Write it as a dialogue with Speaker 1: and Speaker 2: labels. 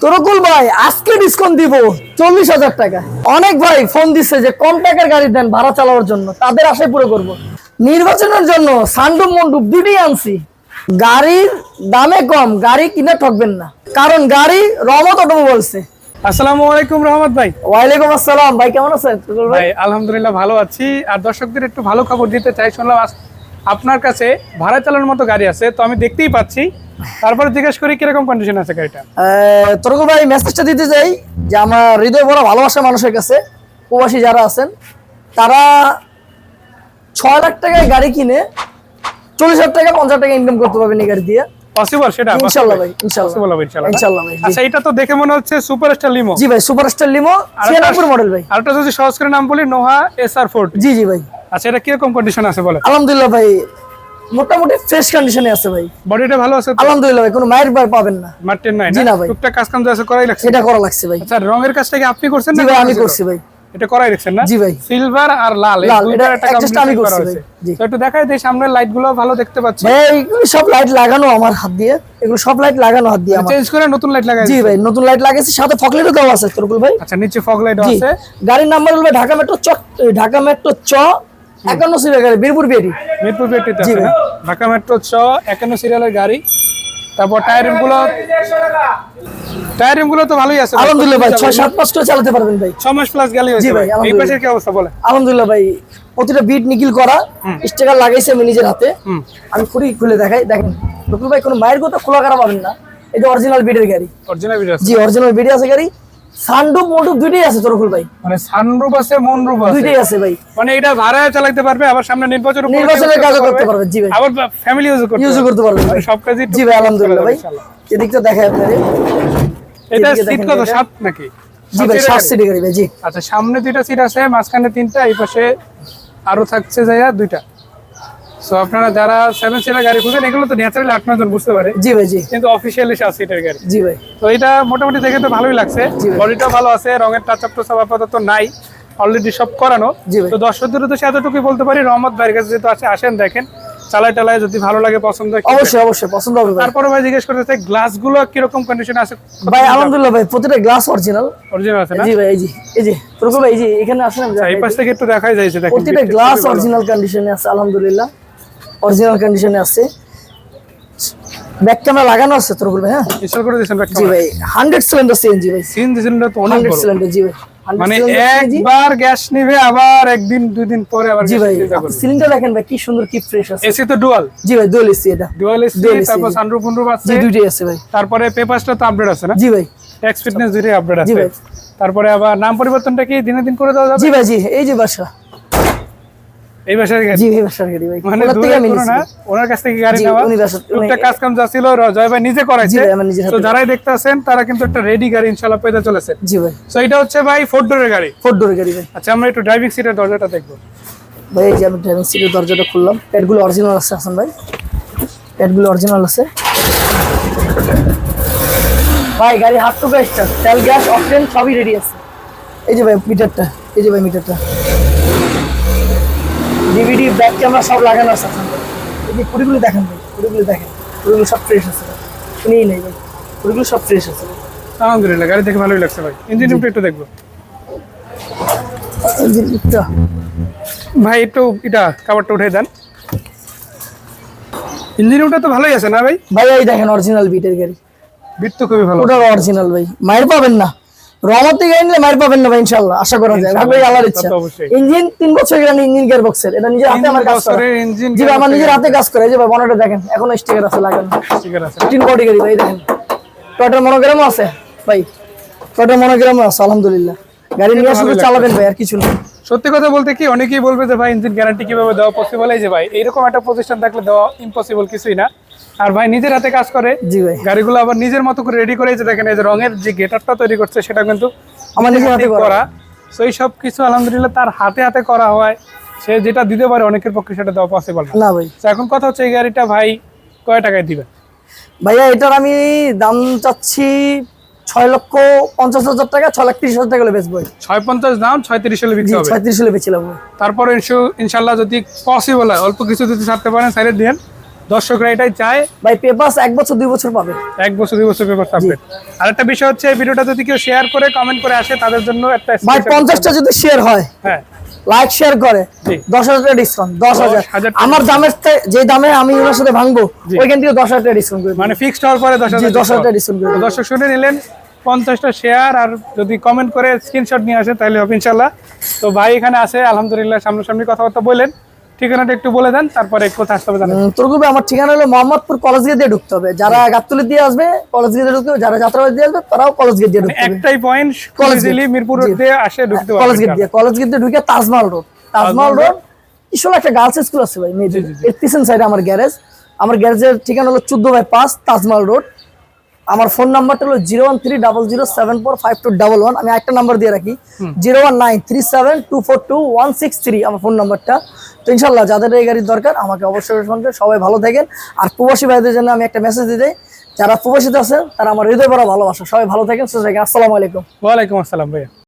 Speaker 1: তরকুল ভাই আজকে ডিসকাউন্ট দিব 40,000 টাকা। অনেক ভাই ফোন দিচ্ছে যে কম টাকার গাড়ি দেন ভাড়া চালানোর জন্য, তাদের আশায় পুরো করব। নির্বাচনের জন্য সান্ডুপ মন্ডুপ দুটোই আনছি। গাড়ির দামে কম, গাড়ি কিনে ঠকবেন না, কারণ গাড়ি রহমত অটোমোবাইলসে।
Speaker 2: আসসালামু আলাইকুম রহমত ভাই।
Speaker 1: ওয়ালাইকুম আসসালাম ভাই, কেমন আছেন?
Speaker 2: ভাই আলহামদুলিল্লাহ ভালো আছি। আর দর্শকদের একটু ভালো খবর দিতে চাই, শুনলাম আপনার কাছে ভাড়া চালানোর মতো গাড়ি আছে, তো আমি দেখতেই পাচ্ছি। তারপরে জিজ্ঞেস করি কিরকম কন্ডিশন আছে গাড়িটা।
Speaker 1: তরকুল ভাই মেসেজটা দিতে চাই যে আমার হৃদয় বড় ভালোবাসা মানুষের কাছে, প্রবাসী যারা আছেন তারা 6 লাখ টাকায় গাড়ি কিনে 40,000 টাকা 50 টাকা ইনকাম করতে পারবেন এই গাড়ি দিয়ে।
Speaker 2: পসিবল সেটা?
Speaker 1: ইনশাআল্লাহ ভাই, ইনশাআল্লাহ
Speaker 2: ইনশাআল্লাহ ভাই। আচ্ছা, এটা তো দেখে মনে হচ্ছে সুপারস্টার লিমো।
Speaker 1: জি ভাই, সুপারস্টার লিমো 96 মডেল ভাই।
Speaker 2: আরেকটা যদি সহজ করে নাম বলি, নোহা SR40।
Speaker 1: জি জি ভাই।
Speaker 2: আচ্ছা, এটা কিরকম কন্ডিশন আছে বলেন?
Speaker 1: আলহামদুলিল্লাহ ভাই, মোটামুটি ফ্রেশ কন্ডিশনে আছে ভাই।
Speaker 2: বডিটা ভালো আছে?
Speaker 1: আলহামদুলিল্লাহ ভাই, কোনো মায়ের বার পাবেন না।
Speaker 2: মার্টিন নাই
Speaker 1: জি
Speaker 2: না
Speaker 1: না ভাই,
Speaker 2: টুকটাক কাজ কাম যা আছে করাই লাগছে।
Speaker 1: এটা করা লাগছে ভাই।
Speaker 2: আচ্ছা, রঙের কাজটা কি আপনি করছেন না?
Speaker 1: জি ভাই, আমি করছি ভাই।
Speaker 2: এটা করাই রাখছেন না?
Speaker 1: জি ভাই।
Speaker 2: সিলভার আর লাল এই দুইটার একটা
Speaker 1: একটা আমি করছি ভাই। জি,
Speaker 2: তো একটু দেখাই দেই, সামনের লাইটগুলো ভালো দেখতে পাচ্ছি।
Speaker 1: ভাই এগুলো সব লাইট লাগানো আমার হাত দিয়ে, এগুলো সব লাইট লাগানো হাত দিয়ে আমার।
Speaker 2: চেঞ্জ করে নতুন লাইট লাগাই?
Speaker 1: জি ভাই, নতুন লাইট লাগাইছি, সাথে ফগ লাইটও দেওয়া আছে তরকুল ভাই।
Speaker 2: আচ্ছা, নিচে ফগ লাইটও আছে।
Speaker 1: গাড়ির নাম্বার হলো ঢাকা মেট্রো চ, ঢাকা মেট্রো চ 51 সিরিয়াল গাড়ি, মিরপুর বিএডি।
Speaker 2: মিরপুর বিএডিতে আছে না? ঢাকা মেট্রো চ 51 সিরিয়ালের গাড়ি। তারপর টায়ারিংগুলো তো ভালোই আছে
Speaker 1: আলহামদুলিল্লাহ ভাই, 6-7 মাস করে চালাতে পারবেন ভাই।
Speaker 2: 6 মাস প্লাস গেলে হয়েছে।
Speaker 1: জি ভাই,
Speaker 2: এই পাশের কি অবস্থা বলে?
Speaker 1: আলহামদুলিল্লাহ ভাই, প্রতিটা বিট নিকিল করা, স্টিকার লাগাইছে আমি নিজের হাতে। আমি খুলে দেখাই, দেখেন তরকুল ভাই, কোনো মায়ের কথা খোলা করা পাবেন না। এই যে অরিজিনাল বিটের গাড়ি।
Speaker 2: অরিজিনাল বিট আছে?
Speaker 1: জি, অরিজিনাল বিট আছে গাড়ি। সানরুফ মন্ডুপ দুটোই আছে তরকুল ভাই।
Speaker 2: মানে সানরুফ আছে, মুনরুফ আছে,
Speaker 1: দুটোই আছে ভাই।
Speaker 2: মানে এটা ভাড়া চালাতে পারবে, আবার সামনে নির্বাচনের
Speaker 1: কাজও করতে পারবে। জি ভাই,
Speaker 2: আবার ফ্যামিলি ইউজ
Speaker 1: করতে পারবে ভাই,
Speaker 2: সব কাজই।
Speaker 1: জি ভাই, আলহামদুলিল্লাহ ভাই। এদিকটা দেখাই আপনাদের।
Speaker 2: এটা সিট কত? 7 নাকি?
Speaker 1: জি ভাই, 7 সিটের গাড়ি ভাই। জি
Speaker 2: আচ্ছা, সামনে 2টা সিট আছে, মাঝখানে 3টা, এই পাশে আরো থাকছে জায়গা 2টা। সো আপনারা যারা 7 সিটার গাড়ি খুঁজেন, এগুলো তো ন্যাচারালি 8-9 জন বুঝতে পারে।
Speaker 1: জি ভাই। জি,
Speaker 2: কিন্তু অফিশিয়ালি 7 সিটের গাড়ি।
Speaker 1: জি ভাই।
Speaker 2: তো এটা মোটামুটি দেখে তো ভালোই লাগছে, বডিটাও ভালো আছে, রঙের টাচ আপ টোচ আপাতত নাই, অলরেডি সব করানো। তো দর্শকদের তো এতটুকুই বলতে পারি, রহমত ভাইয়ের কাছে যেহেতু আসেন, দেখেন চালায় যদি ভালো লাগে, পছন্দ হয়,
Speaker 1: অবশ্যই পছন্দ হবে।
Speaker 2: তারপরে ভাই জিজ্ঞেস করতে চাই, গ্লাসগুলো কিরকম কন্ডিশন আছে
Speaker 1: ভাই? আলহামদুলিল্লাহ ভাই, প্রতিটা গ্লাস অরিজিনাল
Speaker 2: আছে না?
Speaker 1: জি ভাই। এই যে তরকুল ভাই, এই যে এখানে আসেন,
Speaker 2: এই পাশ থেকে একটু দেখাই যাচ্ছে, দেখেন
Speaker 1: প্রতিটা গ্লাস অরিজিনাল কন্ডিশনে আছে। আলহামদুলিল্লাহ অরিজিনাল কন্ডিশনে আছে। ব্যাক ক্যামেরা লাগানো আছে তরকুল ভাই। হ্যাঁ,
Speaker 2: ইনস্টল করে দিয়েছেন ব্যাক
Speaker 1: ক্যামেরা? জি ভাই, 100 সিলিন্ডার সিএনজি ভাই।
Speaker 2: সিএনজি সিলিন্ডার তো অনেক বড়
Speaker 1: সিলিন্ডার। জি ভাই,
Speaker 2: মানে একবার গ্যাস নিবে, আবার একদিন 2 দিন পরে আবার।
Speaker 1: জি ভাই, সিলিন্ডার দেখেন ভাই, কি সুন্দর, কি ফ্রেশ আছে।
Speaker 2: এসি তো ডুয়াল?
Speaker 1: জি ভাই, ডুয়াল এসি। এটা
Speaker 2: ডুয়াল এসি, তারপর সানরুফ মুনরুফ আছে।
Speaker 1: জি, দুটোই আছে ভাই।
Speaker 2: তারপরে পেপারসটা তো আপডেট আছে না?
Speaker 1: জি ভাই,
Speaker 2: ট্যাক্স ফিটনেস দুটোই আপডেট আছে।
Speaker 1: জি ভাই।
Speaker 2: তারপরে আবার নাম পরিবর্তনটা কি দিনে দিন করে দেওয়া যাবে?
Speaker 1: জি ভাই। জি, এই যে বাসা,
Speaker 2: এই বাসার গাড়ি?
Speaker 1: জি, এই বাসার গাড়ি ভাই।
Speaker 2: মানে দূরে কোনো না, ওনার কাছ থেকে গাড়ি নেওয়া, একটা কাজ কাম যা ছিল জয় ভাই নিজে করাইছে।
Speaker 1: জি ভাই, আমার নিজের হাতে।
Speaker 2: তো যারাই দেখতে আছেন তারা কিন্তু একটা রেডি গাড়ি ইনশাআল্লাহ পেতে চলেছে।
Speaker 1: জি ভাই।
Speaker 2: সো এটা হচ্ছে ভাই 4 ডোরের গাড়ি।
Speaker 1: 4 ডোরের গাড়ি ভাই।
Speaker 2: আচ্ছা, আমরা একটু ড্রাইভিং সিটের দরজাটা দেখবো
Speaker 1: ভাই। এই যে আমি ড্রাইভিং সিটের দরজাটা খুললাম, প্যাডগুলো অরিজিনাল আছে হাসান ভাই, প্যাডগুলো অরিজিনাল আছে ভাই। গাড়ি হাত টু স্টার্ট, তেল গ্যাস অকটেন সবই রেডি আছে। এই যে ভাই মিটারটা, এই যে ভাই মিটারটা, ডিভিডি ব্যাক ক্যামেরা সব লাগানো আছে হাসান ভাই। এই যে কুড়িগুলো দেখেন ভাই, কুড়িগুলো সব ফ্রেশ আছে ভাই, শুনেই নেই ভাই, কুড়িগুলো সব ফ্রেশ আছে ভাই।
Speaker 2: আলহামদুলিল্লাহ, গাড়ি দেখে ভালোই লাগছে ভাই। ইঞ্জিন রুমটা একটু দেখবো ভাই, একটু এটা কাভারটা উঠে দেন। ইঞ্জিন রুমটা তো ভালোই আছে না ভাই?
Speaker 1: ভাই এই দেখেন অরিজিনাল বিটের গাড়ি,
Speaker 2: বিট তো খুবই ভালো,
Speaker 1: ওটা অরিজিনাল ভাই। মায়ের পাবেন না, রহমত থেকে নিলে মায়ের পাবেন না ভাই, ইনশাআল্লাহ আশা করা যায়। ভাই আল্লাহর ইচ্ছা। ইঞ্জিন 3 বছর গ্যারান্টি, ইঞ্জিন গিয়ার বক্সের, এটা নিজের হাতে আমার কাজ করে। জি ভাই, আমার নিজের হাতে কাজ করে। এই যে ভাই বনেটে দেখেন, এখনো স্টিকার আছে লাগানো,
Speaker 2: স্টিকার আছে।
Speaker 1: 3 কোটি গাড়ি ভাই, দেখেন টয়টার মনোগ্রামও আছে ভাই, টয়টার মনোগ্রামও আছে। আলহামদুলিল্লাহ, গাড়ি নিয়ে আসলে চালাবেন ভাই, আর কিছু না।
Speaker 2: সত্যি কথা বলতে কি, অনেকেই বলবে যে ভাই ইঞ্জিন গ্যারান্টি কিভাবে দেওয়া পসিবল? এই যে ভাই, এইরকম একটা প্রতিষ্ঠান থাকলে দেওয়া ইম্পসিবল কিছুই না। আর ভাই নিজের হাতে কাজ করে।
Speaker 1: জি ভাই,
Speaker 2: গাড়িগুলো আবার নিজের মতো করে রেডি করে, এই যে দেখেন, এই যে রঙের যে গেটআপটা তৈরি করছে সেটা কিন্তু
Speaker 1: আমার নিজের হাতে করা।
Speaker 2: সো এই সব কিছু আলহামদুলিল্লাহ তার হাতে করা হয়। সে যেটা দিতে পারে অনেকের পক্ষে সেটা দেওয়া পসিবল
Speaker 1: না ভাই।
Speaker 2: এখন কথা হচ্ছে, এই গাড়িটা ভাই কয় টাকায় দিবেন?
Speaker 1: ভাইয়া এটার আমি দাম চাচ্ছি 6,50,000 টাকা, 6,30,000 টাকা বেচবো।
Speaker 2: 6.50 দাম, 6.30 হলে বিক্রি হবে।
Speaker 1: 6,30 হলে বেচিলাম।
Speaker 2: তারপরে ইনশাআল্লাহ যদি পসিবল হয় অল্প কিছু যদি ছাড়তে পারেন, সাইড দিন, দর্শকরা এটাই চায়।
Speaker 1: ভাই পেপার 1 বছর 2 বছর পাবে।
Speaker 2: 1 বছর 2 বছর পেপার সাবমিট। আর একটা বিষয় হচ্ছে ভিডিওটা যদি কেউ শেয়ার করে কমেন্ট করে আসে তাদের জন্য একটা
Speaker 1: ভাই 50টা যদি শেয়ার হয়,
Speaker 2: হ্যাঁ
Speaker 1: লাইক শেয়ার করে,
Speaker 2: জি।
Speaker 1: 10,000 টাকা ডিসকাউন্ট। 10,000
Speaker 2: 10,000
Speaker 1: আমার দামের যে দামে আমি ওনার সাথে ভাঙবো ওইখান থেকে 10,000 টাকা ডিসকাউন্ট করে
Speaker 2: মানে ফিক্সড হওয়ার পরে 10,000
Speaker 1: 10,000 টাকা ডিসকাউন্ট করে
Speaker 2: তো দর্শক শুনে নিলেন, 50টা শেয়ার আর যদি কমেন্ট করে স্ক্রিনশট নিয়ে আসে তাহলে হবে ইনশাআল্লাহ। তো ভাই এখানে আছে আলহামদুলিল্লাহ, সামনাসামনি কথাবার্তা বলেন, ঠিকানাটা একটু বলে দেন তারপরে কোথায় আসতে হবে জানেন।
Speaker 1: তোরগুবে আমার ঠিকানা হলো মোহাম্মদপুর কলেজ গেট দিয়ে ঢুকতে হবে। যারা গাবতলী দিয়ে আসবে কলেজ গেট দিয়ে ঢুকতে হবে, যারা যাত্রাবাড়ি দিয়ে আসবে তারাও কলেজ গেট দিয়ে ঢুকতে হবে।
Speaker 2: একটাই point,
Speaker 1: college
Speaker 2: easily Mirpur road দিয়ে আসে ঢুকতে পারবেন।
Speaker 1: কলেজ গেট দিয়ে ঢুকে তাজমহল রোড ইসলে একটা গার্লস স্কুল আছে ভাই মেয়েদের, এর পিছন সাইডে আমার গ্যারেজ। আমার গ্যারেজের ঠিকানা হলো 14/5 তাজমহল রোড। আমার ফোন নাম্বারটা হলো 01300745211। আমি একটা নাম্বার দিয়ে রাখি 01937242163 আমার ফোন নাম্বারটা। তো ইনশাল্লাহ যাদের এই গাড়ির দরকার আমাকে অবশ্যই ফোন করে। সবাই ভালো থাকেন। আর প্রবাসী ভাইদের জন্য আমি একটা মেসেজ দিতে, যারা প্রবাসীতে আছেন তারা আমার হৃদয় ভরা ভালোবাসা। সবাই ভালো থাকেন, সুস্থ থাকেন। আসসালামু আলাইকুম।
Speaker 2: ওয়ালাইকুম আসসালাম ভাইয়া।